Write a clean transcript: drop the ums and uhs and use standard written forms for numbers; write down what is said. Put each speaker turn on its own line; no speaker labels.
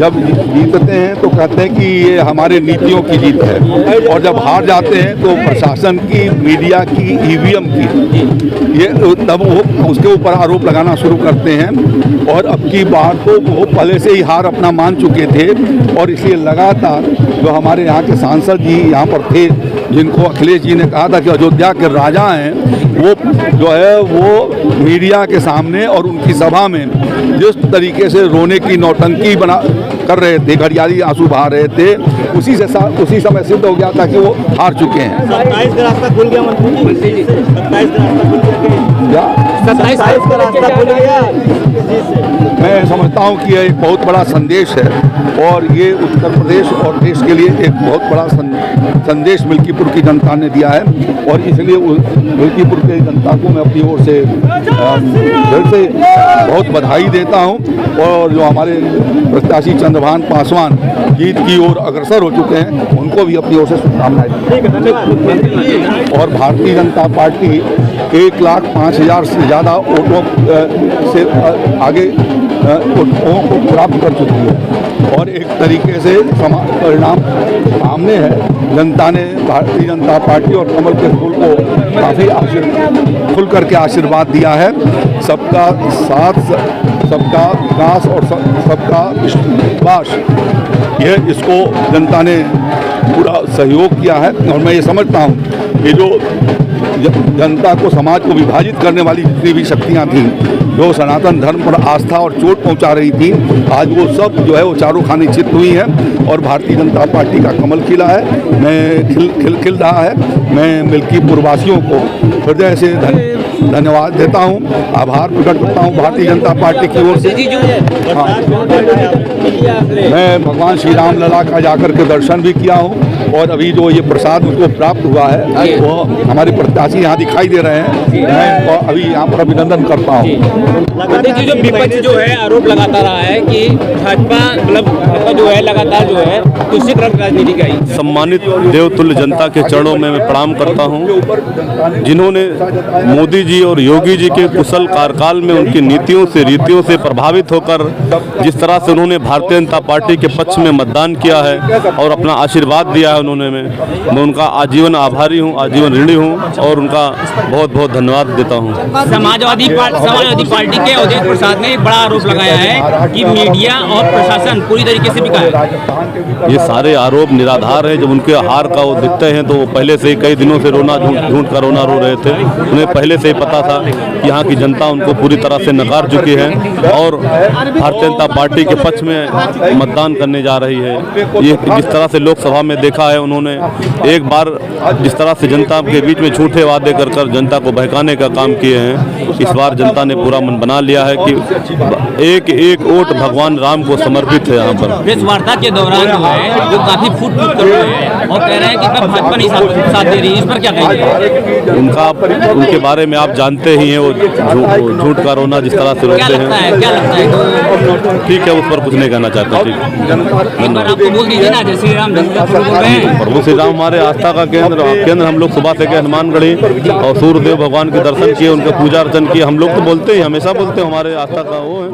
जब जीतते हैं तो कहते हैं कि ये हमारे नीतियों की जीत है, और जब हार जाते हैं तो प्रशासन की, मीडिया की, ईवीएम की, ये तब वो उसके ऊपर आरोप लगाना शुरू करते हैं। और अब की बार तो वो पहले से ही हार अपना मान चुके थे, और इसलिए लगातार जो हमारे यहाँ के सांसद जी यहाँ पर थे, जिनको अखिलेश जी ने कहा था कि अयोध्या के राजा हैं, वो जो है वो मीडिया के सामने और उनकी सभा में जिस तरीके से रोने की नौटंकी बना कर रहे थे, घड़ियाली आंसू बहा रहे थे, उसी समय सिद्ध हो गया था कि वो हार चुके हैं।
27 का रास्ता खुल गया मंत्री जी, 27 का रास्ता खुल गया।
मैं समझता हूँ कि यह एक बहुत बड़ा संदेश है, और ये उत्तर प्रदेश और देश के लिए एक बहुत बड़ा संदेश मिल्कीपुर की जनता ने दिया है, और इसलिए मिल्कीपुर की जनता को मैं अपनी ओर से दिल से बहुत बधाई देता हूँ। और जो हमारे प्रत्याशी चंद्रभान पासवान जीत की ओर अग्रसर हो चुके हैं, उनको भी अपनी ओर से शुभकामनाएं। और भारतीय जनता पार्टी 1,05,000 से ज़्यादा वोटों से आगे वोटों को प्राप्त कर चुकी है, और एक तरीके से परिणाम सामने है। जनता ने भारतीय जनता पार्टी और कमल के फूल को काफ़ी खुल करके आशीर्वाद दिया है। सबका साथ, सबका विकास और सबका विश्वास, यह इसको जनता ने पूरा सहयोग किया है। और मैं ये समझता हूँ कि जो जनता को, समाज को विभाजित करने वाली जितनी भी शक्तियाँ थीं, जो सनातन धर्म पर आस्था और चोट पहुंचा रही थी, आज वो सब जो है वो चारों खानी चित हुई हैं, और भारतीय जनता पार्टी का कमल खिला है। मैं खिल रहा है। मैं मिल्कीपुर वासियों को हृदय से धन्यवाद देता हूं, आभार प्रकट करता हूं भारतीय जनता पार्टी की ओर से। हाँ, मैं भगवान श्री राम लला का जाकर के दर्शन भी किया हूं, और अभी जो ये प्रसाद मुझको प्राप्त हुआ है वो हमारे प्रत्याशी यहाँ दिखाई दे रहे हैं। मैं अभी यहाँ पर अभिनंदन करता हूँ।
जो विपक्ष जो है आरोप लगाता रहा है कि भाजपा जो है लगातार जो है दूसरी तरफ राजनीति का ही।
सम्मानित देवतुल्य जनता के चरणों में मैं प्रणाम करता हूँ, जिन्होंने मोदी जी और योगी जी के कुशल कार्यकाल में उनकी नीतियों से, रीतियों से प्रभावित होकर जिस तरह से उन्होंने भारतीय जनता पार्टी के पक्ष में मतदान किया है और अपना आशीर्वाद दिया है उन्होंने, मैं उनका आजीवन आभारी हूँ, आजीवन ऋणी हूँ, और उनका बहुत बहुत धन्यवाद देता हूँ।
समाजवादी पार्टी के अवधेश प्रसाद ने एक बड़ा आरोप लगाया है कि मीडिया और प्रशासन पूरी तरीके से बिका है।
ये सारे आरोप निराधार हैं। जब उनके हार का वो दिखते हैं तो वो पहले से ही कई दिनों से झूठ का रोना रो रहे थे। उन्हें पहले से ही पता था कि यहाँ की जनता उनको पूरी तरह से नकार चुकी है और भारतीय जनता पार्टी के पक्ष में मतदान करने जा रही है। ये जिस तरह से लोकसभा में देखा है, उन्होंने एक बार जिस तरह से जनता के बीच में झूठे वादे कर जनता को बहकाने का काम किए हैं, इस बार जनता ने पूरा मन बना लिया है कि एक एक वोट भगवान राम को समर्पित है। यहाँ पर
प्रेस वार्ता के दौरान जो है वो काफी फूट कर रहे हैं और कह रहे हैं कि भाजपा नहीं साथ दे रही है, इस पर क्या कहेंगे?
उनके बारे में आप जानते ही हैं, वो झूठ का रोना जिस तरह से रोते हैं।
क्या लगता है?
ठीक है, उस पर कुछ नहीं कहना चाहता। ठीक,
आपको बोल दीजिए ना, जय श्री राम
प्रभु श्री राम हमारे आस्था का केंद्र हम लोग सुबह से के हनुमानगढ़ी और सूर्यदेव भगवान के दर्शन किए, उनका पूजा अर्चन किए। हम लोग तो बोलते ही, हमेशा बोलते हैं, हमारे आस्था का वो है।